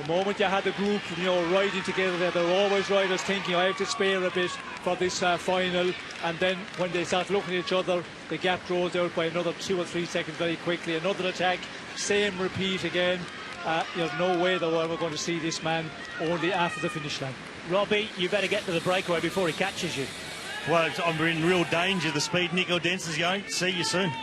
The moment you had the group, riding together there were always riders thinking, I have to spare a bit for this final. And then when they start looking at each other, the gap grows out by another 2 or 3 seconds very quickly. Another attack, same repeat again. There's no way that we're going to see this man only after the finish line. Robbie, you better get to the breakaway before he catches you. Well, I'm in real danger. The speed Nico Dents is going. See you soon.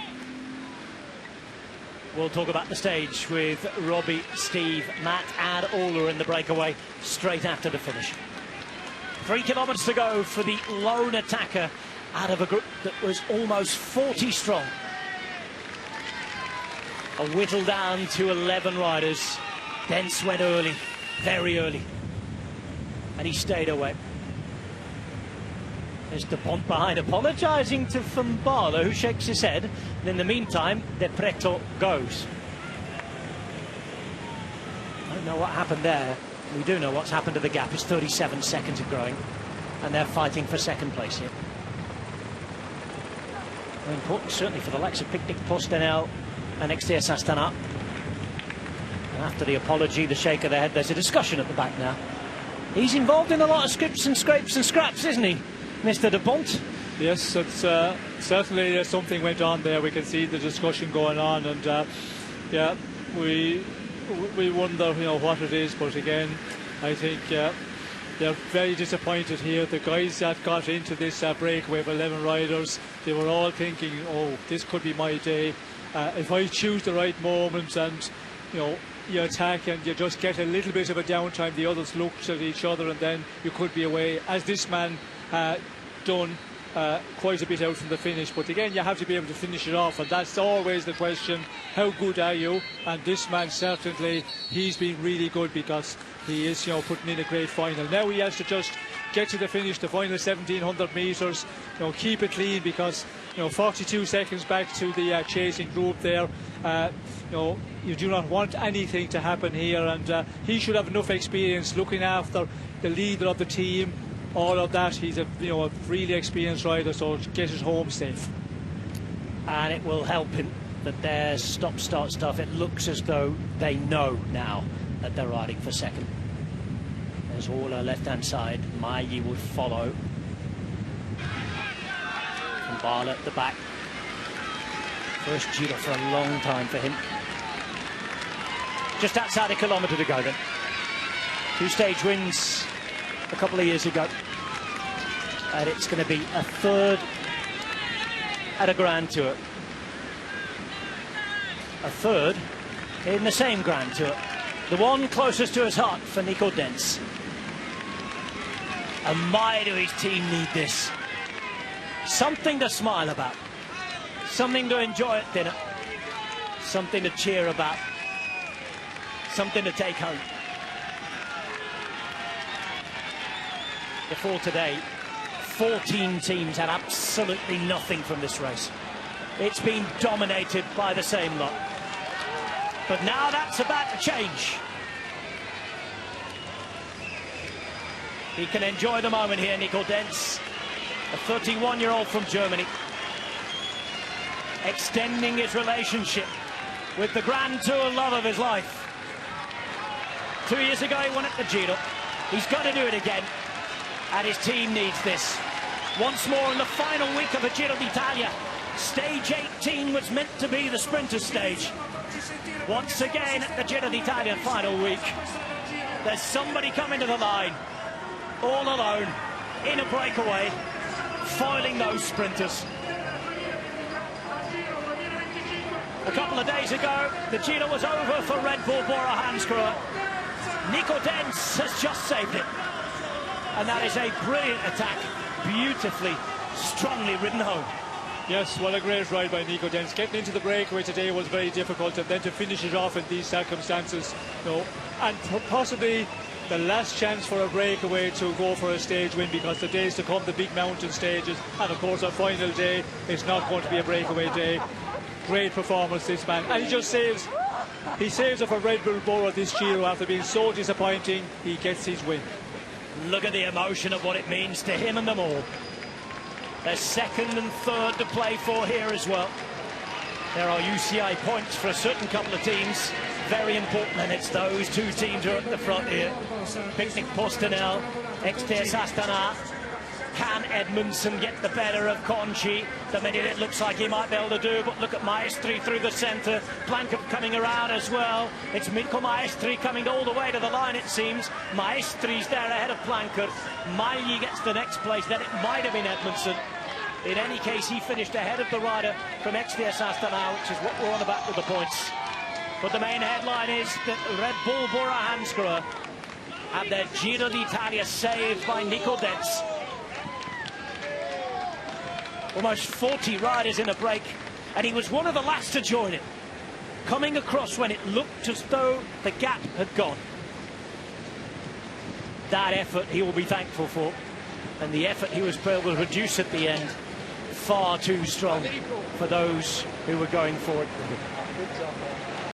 We'll talk about the stage with Robbie, Steve, Matt and Ola in the breakaway straight after the finish. 3 kilometres to go for the lone attacker out of a group that was almost 40 strong. Whittled down to 11 riders. Dents went early, very early, and he stayed away. There's De Pont behind, apologising to Fambala, who shakes his head. And in the meantime, De Preto goes. I don't know what happened there. We do know what's happened to the gap. It's 37 seconds of growing, and they're fighting for second place here. Very important, certainly, for the likes of Picnic Postenel and XTS Astana. And after the apology, the shake of the head, there's a discussion at the back now. He's involved in a lot of scripts and scrapes and scraps, isn't he, Mr. De Pont? Yes, it's certainly something went on there. We can see the discussion going on, and yeah, we wonder, what it is. But again, I think they're very disappointed here. The guys that got into this breakaway of 11 riders, they were all thinking, oh, this could be my day. If I choose the right moment and you attack and you just get a little bit of a downtime, the others looked at each other and then you could be away, as this man done quite a bit out from the finish. But again, you have to be able to finish it off, and that's always the question, how good are you? And this man, certainly, he's been really good, because he is putting in a great final. Now he has to just get to the finish, the final 1700 metres, keep it clean, because 42 seconds back to the chasing group there. You do not want anything to happen here, and he should have enough experience looking after the leader of the team, all of that. He's a really experienced rider, so get it home safe. And it will help him that their stop-start stuff, it looks as though they know now that they're riding for second. There's Ola left-hand side, Mayi would follow. From Bala at the back. First Giro for a long time for him. Just outside a kilometre to go then. 2 stage wins a couple of years ago. And it's going to be a third at a Grand Tour. A third in the same Grand Tour. The one closest to his heart for Nico Dents. And my, do his team need this. Something to smile about. Something to enjoy at dinner. Something to cheer about. Something to take home. Before today, 14 teams had absolutely nothing from this race. It's been dominated by the same lot. But now that's about to change. He can enjoy the moment here, Nico Dents, a 31-year-old from Germany, extending his relationship with the Grand Tour love of his life. 2 years ago he won at the Giro. He's got to do it again, and his team needs this. Once more in the final week of the Giro D'Italia. Stage 18 was meant to be the sprinter stage. Once again at the Giro D'Italia final week, there's somebody coming to the line, all alone, in a breakaway, foiling those sprinters. A couple of days ago, the Giro was over for Red Bull Bora Hansgrohe. Nico Dents has just saved it. And that is a brilliant attack, beautifully, strongly ridden home. Yes, what a great ride by Nico Dents. Getting into the breakaway today was very difficult, and then to finish it off in these circumstances, and possibly the last chance for a breakaway to go for a stage win, because the days to come, the big mountain stages, and of course our final day is not going to be a breakaway day. Great performance, this man, and he saves it for Red Bull Bora this Giro. After being so disappointing, he gets his win. Look at the emotion of what it means to him and them all. There's second and third to play for here as well. There are UCI points for a certain couple of teams. very important, and it's those two teams who are at the front here. Picnic Postanel, XTS Astana. Can Edmondson get the better of Conchi? The minute it looks like he might be able to do, but look at Maestri through the centre. Blanca coming around as well. It's Mirko Maestri coming all the way to the line, it seems. Maestri's there ahead of Blanca. Magli gets the next place, then it might have been Edmondson. In any case, he finished ahead of the rider from XTS Astana, which is what we're on about with the points. But the main headline is that Red Bull Bora Hansgrohe had their Giro d'Italia saved by Nico Dens. Almost 40 riders in a break, and he was one of the last to join it, coming across when it looked as though the gap had gone. That effort he will be thankful for, and the effort he was able to reduce at the end, far too strong for those who were going for it.